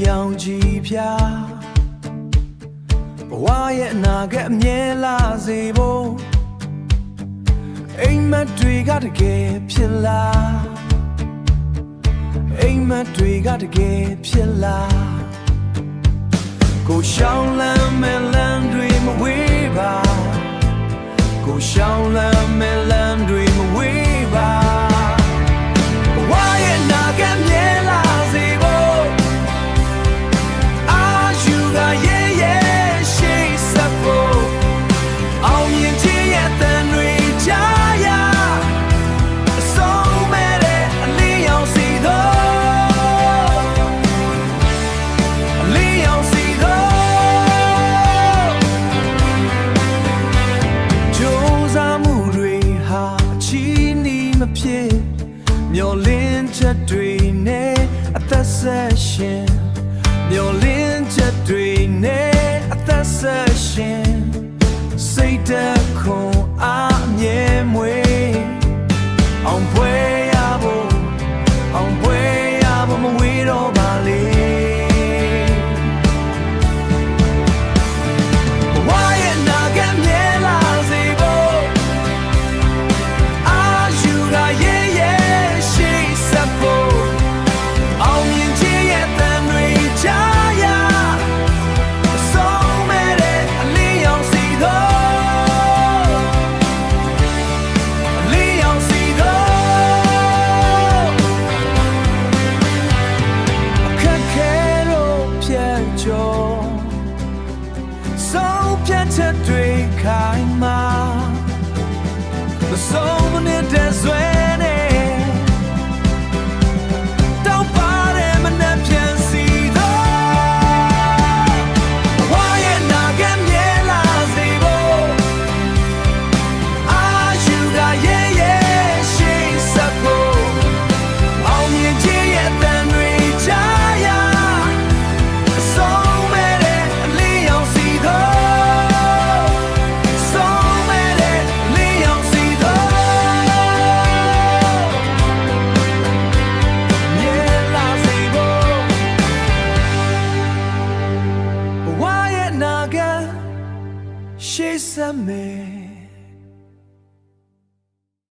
ရောင်ကြီးဖြာဘဝရဲ့အနာဂတ်အမြဲလာစေဖို့အိမ်မက်တွေကတကယ်ဖြစ်လာအိမ်မက်တွေကတကယ်ဖြစ်လာကိုရှောင်းလမ်းမဲ့လမ်းတွေမဝေးပါကိုရှောင်းလမ်းမဲ့လမ်းတွေမဝေးပါဘဝရဲ့အနာဂတ်မြဲလာစေဖို့အာယူကရဲ့ရဲ့ရှိစဖို့အောင်မြင်ခြင်းရဲ့တန်တွေကြားရအဆုံးမဲ့တဲ့အလင်းရောင်စီတော့အလင်းရောင်စီတော့ကြိုးစားမှုတွေဟာအချီးနှီးမဖြစ်မျောလင်းချက်တွေနဲ့အသက်ဆက်ရှင်မျောလင်းချက်တွေနဲ့အသက်ဆက်ရှင်စိတ်တခွန်အားမြဲမွေအောင်ပွဲရဖို့အောင်ပွဲရဖို့မဝေးတော့ပါလေဘဝရဲ့အနာဂတ်မြဲလာစေဖို့အာယူကရဲ့ရဲ့ရှိစဖို့အောင်မြင်ခြင်းရဲ့တန်တွေကြားရအဆုံးမဲ့တဲ့အလင်းရောင်စီတော့အလင်းရောင်စီတော့အခက်ခဲတော့ဖြတ်ကျော်ဆုံးဖြတ်ချက်တွေခိုင်မာမဆုံးမနေတဲ့ဆွဲ